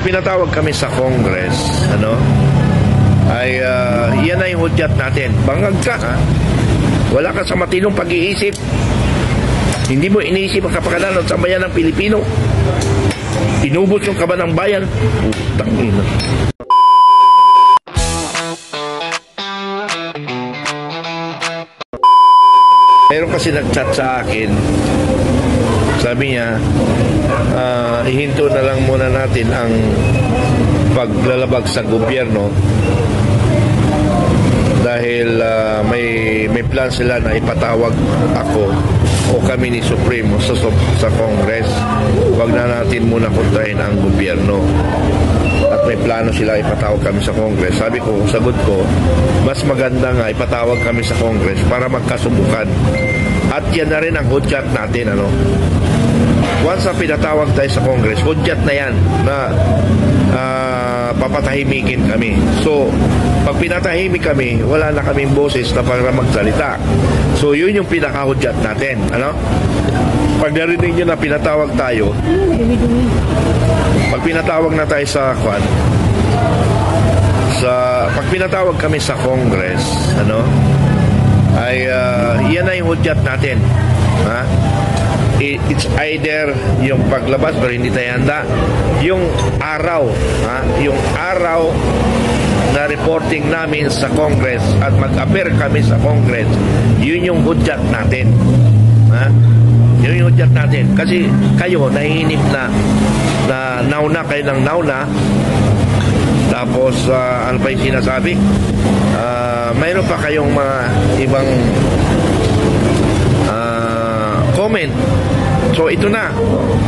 Pinatawag kami sa Congress, yan ay hudyat natin. Bangag ka, ha? Wala ka sa matinong pag-iisip. Hindi mo iniisip ang kapakanan ng sambayan ng Pilipino. Inubos yung kaban ng bayan. Putang ina. Meron kasi nag-chat sa akin. Sabi niya, ihinto na lang muna natin ang paglalabag sa gobyerno dahil may plan sila na ipatawag ako o kami ni Supremo sa Congress. Huwag na natin muna kontrahin ang gobyerno. At may plano sila ipatawag kami sa Congress. Sabi ko, sagot ko, mas maganda nga ipatawag kami sa Congress para magkasubukan. At yan na rin ang hudyat natin, Once na pinatawag tayo sa Congress, hudyat na yan na papatahimikin kami. So, pag pinatahimik kami, wala na kaming boses na para magsalita. So, yun yung pinakahudyat natin. Pag narinig nyo na pinatawag tayo, pag pinatawag na tayo pag pinatawag kami sa Congress, yan ay hudyat natin. It's either yung paglabas pero hindi tayo handa, yung araw na reporting namin sa Congress at mag-appear kami sa Congress, yun yung hudyat natin. Yun yung hudyat natin. Kasi kayo nahihinip na nauna kayo ng nauna. Tapos ano pa yung sinasabi? Mayroon pa kayong mga ibang comment. So ito na,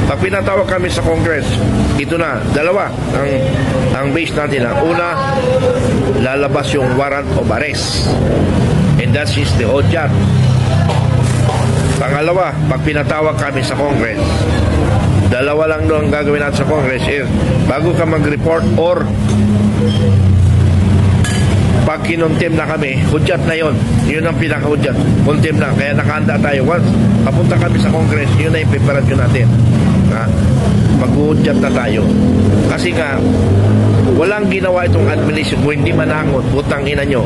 pag pinatawag kami sa Congress, ito na, dalawa ang base natin. Una, lalabas yung warrant of arrest, and that is the hudyat. Pangalawa, pag pinatawag kami sa Congress, dalawa lang doon ang gagawin natin sa Congress is, bago ka mag-report or pag kinuntem na kami, hudyat na yun. Yun ang pinaka-hudyat. Kuntem na. Kaya nakahanda tayo. Once papunta kami sa Congress, yun na yung preparasyon natin. Mag-hudyat na tayo. Kasi nga, walang ginawa itong administration kung hindi manakot. Butang ina nyo.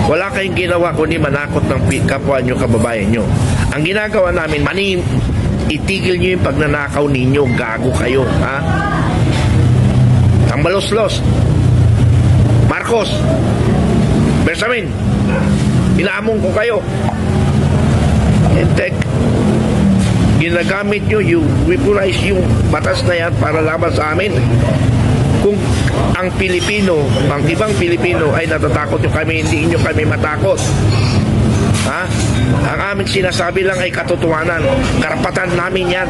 Wala kayong ginawa kung hindi manakot ng kapwa nyo, kababayan nyo. Ang ginagawa namin, itigil nyo yung pagnanakaw ninyo. Gago kayo. Ang balos-los. Marcos, Bersamin, inaamong ko kayo. Entek, ginagamit nyo, you weaponize yung batas na yan para laban sa amin. Kung ang Pilipino, ang ibang Pilipino ay natatakot nyo kami, hindi nyo kami matakot. Ang aming sinasabi lang ay katotohanan. Karapatan namin yan.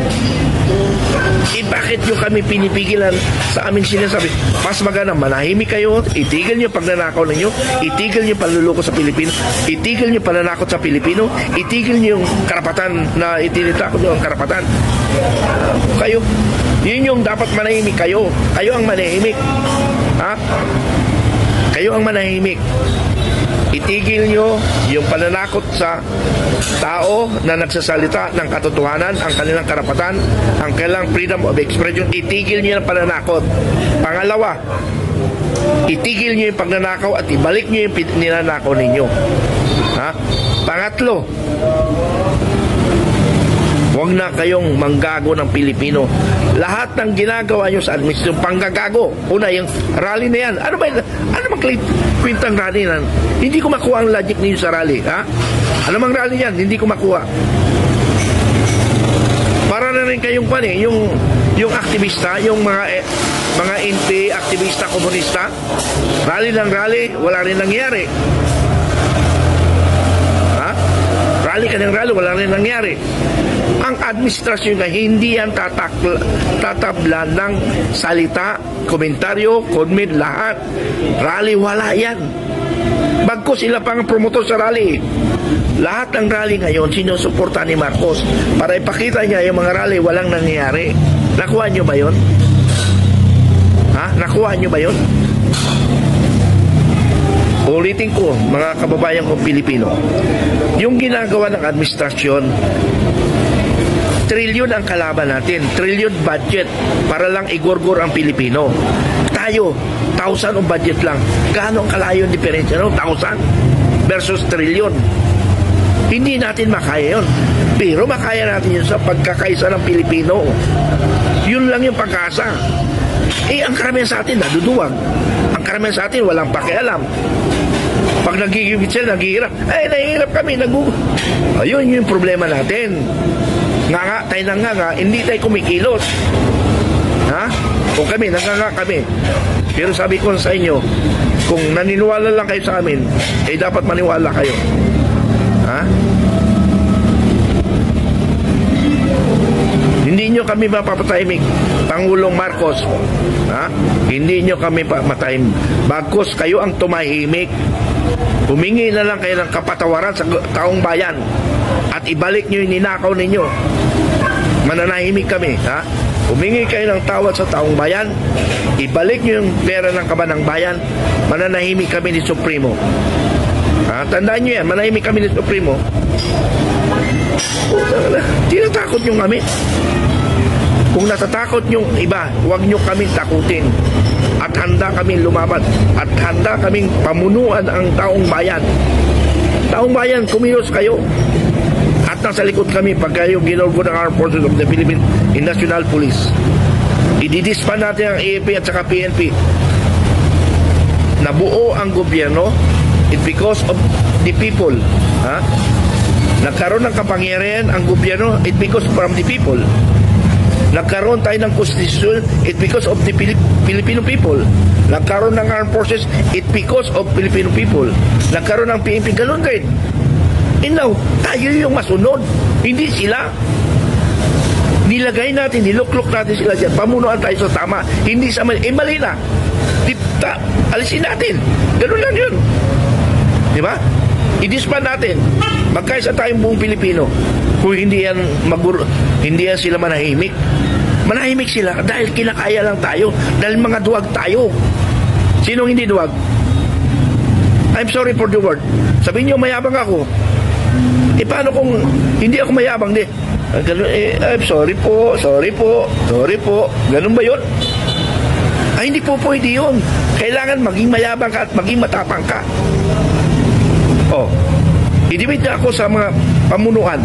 Bakit nyo kami pinipigilan sa aming sinasabi? Mas maganda, manahimik kayo, itigil nyo pagnanakaw ninyo, itigil nyo panluloko sa Pilipino, itigil nyo pananakot sa Pilipino, itigil nyo yung karapatan na itinitakot nyo ang karapatan. Kayo, yun yung dapat manahimik kayo. Kayo ang manahimik. Kayo ang manahimik. Itigil nyo yung pananakot sa tao na nagsasalita ng katotohanan, ang kanilang karapatan, ang kanilang freedom of expression. Itigil nyo yung pananakot. Pangalawa, itigil nyo yung pagnanakaw at ibalik nyo yung ninanakaw ninyo. Pangatlo, huwag na kayong manggago ng Pilipino. Lahat ng ginagawa nyo sa administrasyon, panggagago. Una, yung rally na yan. Ano bang kwintang rally na? Hindi ko makuha ang logic ninyo sa rally. Ano mang rally yan? Hindi ko makuha. Para na rin kayong yung aktivista, yung mga NP, aktivista, komunista. Rally ng rally, wala rin nangyari. Rally ka ng rally, wala rin nangyari. Ang administrasyon na hindi yan tatabla ng salita, komentaryo, comment, lahat. Rally, wala yan. Bagko sila pang promotor sa rally. Lahat ng rally ngayon, sinusuporta ni Marcos para ipakita niya yung mga rally, walang nangyayari. Nakuha nyo ba yun? Nakuha nyo ba yun? Ulitin ko, mga kababayan kong Pilipino, yung ginagawa ng administrasyon, Trilyon ang kalaban natin. Trilyon budget para lang igorgor ang Pilipino. Tayo, 1,000 ang budget lang. Gaano ang kalayo ang diferensya? No? 1,000 versus trilyon. Hindi natin makaya yun. Pero makaya natin yun sa pagkakaisa ng Pilipino. Yun lang yung pagkasa. Ang karamihan sa atin naduduwag. Ang karamihan sa atin walang pakialam. Pag nagigibit sila, naghihirap. Nahihirap kami. Ayun yung problema natin. Tayo nga, hindi tayo kumikilos. Ha? Kung kami, kami. Pero sabi ko sa inyo, kung naniniwala lang kayo sa amin, dapat maniwala kayo. Ha? Hindi nyo kami mapapatahimik, Pangulong Marcos. Ha? Hindi nyo kami matahimik. Bagkus kayo ang tumahimik. Humingi na lang kayo ng kapatawaran sa taong bayan at ibalik nyo yung ninakaw ninyo. Mananahimik kami. Ha? Humingi kayo ng tawad sa taong bayan, ibalik nyo yung pera ng kabanang bayan, mananahimik kami ni Supremo. Ha? Tandaan nyo yan, manahimik kami ni Supremo. Tinatakot nyo kami. Kung natatakot nyo iba, huwag nyo kami takutin. At handa kami lumaban. At handa kaming pamunuan ang taong bayan. Taong bayan, kumilos kayo. At nasa likod kami pag kayo ginolgo ng Armed Forces of the Philippines in National Police. Ididispan natin ang AFP at saka PNP. Nabuo ang gobyerno, it's because of the people. Ha? Nagkaroon ng kapangyarihan ang gobyerno, it's because from the people. Nagkaroon tayo ng konstitusyon, it's because of the Filipino people. Nagkaroon ng armed forces, it's because of Filipino people. Nagkaroon ng PNP, ganun din. And now, tayo yung masunod, hindi sila. Nilagay natin, niluklok natin sila dyan, pamunuan tayo sa tama, hindi sa mali. Mali na. Alisin natin. Ganun lang yun. Di ba? I-disband natin. Magkaisa tayong buong Pilipino. Kung hindi yan sila manahimik. Manahimik sila dahil kinakaya lang tayo. Dahil mga duwag tayo. Sinong hindi duwag? I'm sorry for the word. Sabihin nyo mayabang ako. Paano kung hindi ako mayabang? I'm sorry po. Ganun ba yun? Hindi po pwede yun. Kailangan maging mayabang ka at maging matapang ka. Idimit na ako sa mga pamunuan.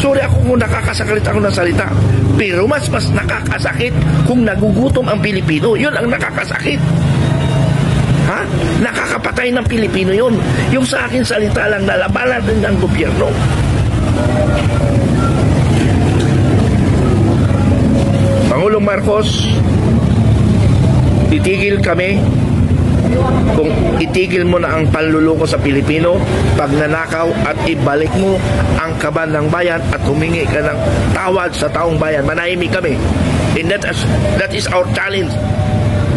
Sorry ako kung nakakasakit ako ng salita. Pero mas nakakasakit kung nagugutom ang Pilipino. Yun ang nakakasakit. Ha? Nakakapatay ng Pilipino yun. Yung sa akin salita lang nalabanan din ng gobyerno. Pangulong Marcos, titigil kami kung itigil mo na ang panluloko sa Pilipino, pagnanakaw at ibalik mo ang kaban ng bayan at humingi ka ng tawad sa taong bayan. Manahimik kami. And that is our challenge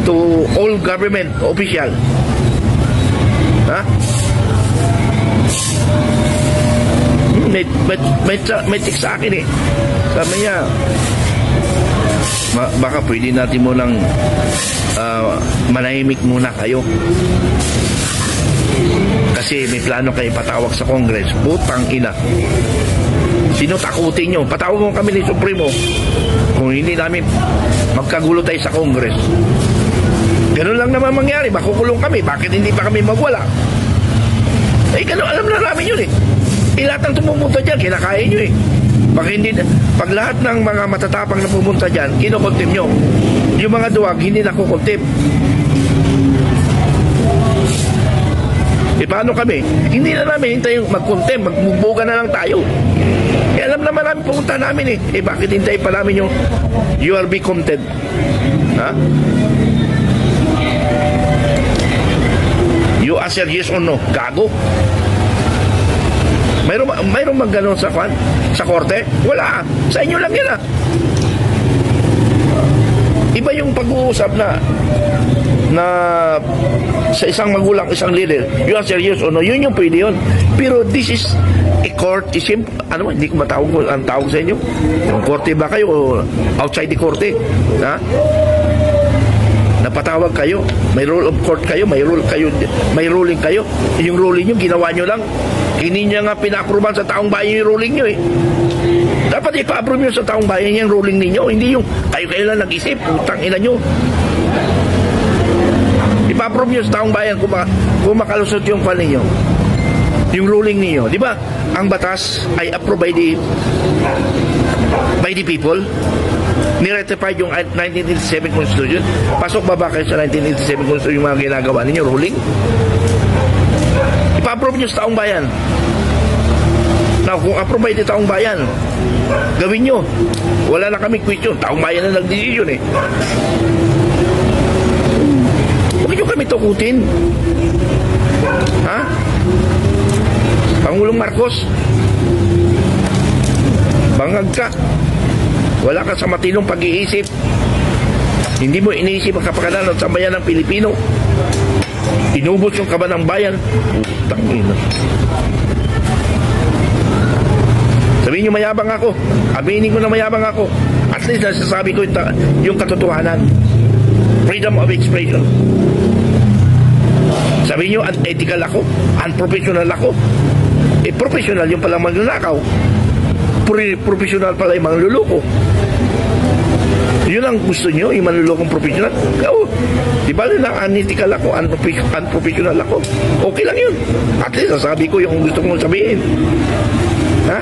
to all government official. Ha? May tik sa akin sabi niya, baka pwede natin mo lang manahimik muna kayo kasi may plano kayo patawag sa Congress. Putang ina, sino takutin nyo? Patawag mo kami ni Supremo kung hindi namin magkagulo tayo sa Congress. Ganun lang naman mangyari, makukulong kami. Bakit hindi pa kami magwala? Ganun, alam na namin yun lahat ng tumumunta dyan kinakaya nyo pag lahat ng mga matatapang na pumunta dyan, kinukontim nyo. Yung mga duwag, hindi nakukontim. Paano kami? Hindi na namin hintayin magkontim, magbubuga na lang tayo. Alam naman namin, pumunta namin bakit hintayin pa namin yung URB content? Ha? You answer yes or no? Gago? Mayroon bang ganon sa korte? Wala. Sa inyo lang yan Iba yung pag-uusap na sa isang magulang, isang leader. You answer yes or no. Yun yung pwede yun. Pero this is a court. Hindi ko matawag ang tawag sa inyo. Yung korte ba kayo o outside the korte? Ha? Napatawag kayo, may rule of court kayo, may ruling kayo. Yung ruling nyo, ginawa nyo lang. Hindi niya nga pina-approvean sa taong bayan yung ruling nyo eh. Dapat ipa-approve nyo sa taong bayan yung ruling ninyo, hindi yung kayo lang nag-isip, utang ina nyo. Ipa-approve nyo sa taong bayan kung makalusot yung pan ninyo. Yung ruling ninyo, di ba? Ang batas ay approved by the people. Ni-ratified yung 1987 Constitution. Pasok ba kayo sa 1987 Constitution yung mga ginagawa ninyo, ruling? Ipa-approve nyo sa taong bayan. Now, kung approve by the taong bayan, gawin nyo. Wala na kaming question. Taong bayan na nag-decision eh. Huwag nyo kami tukutin. Ha? Pangulong Marcos, bangag ka. Wala ka sa matinong pag-iisip. Hindi mo iniisip ang kapakanan ng sambayan ng Pilipino. Inubos yung kaban ng bayan. Putang ina. Sabihin nyo mayabang ako. Aminin ko na mayabang ako. At least nasasabi ko yung katotohanan. Freedom of expression. Sabihin nyo unethical ako, unprofessional ako. Eh professional yung palang magnanakaw. Professional pala yung mangluloko. Yun ang gusto nyo, yung manlulokong professional. Oo. Di ba na unethical ako, unprofessional ako? Okay lang yun. At least nasabi ko yung gusto kong sabihin. Ha?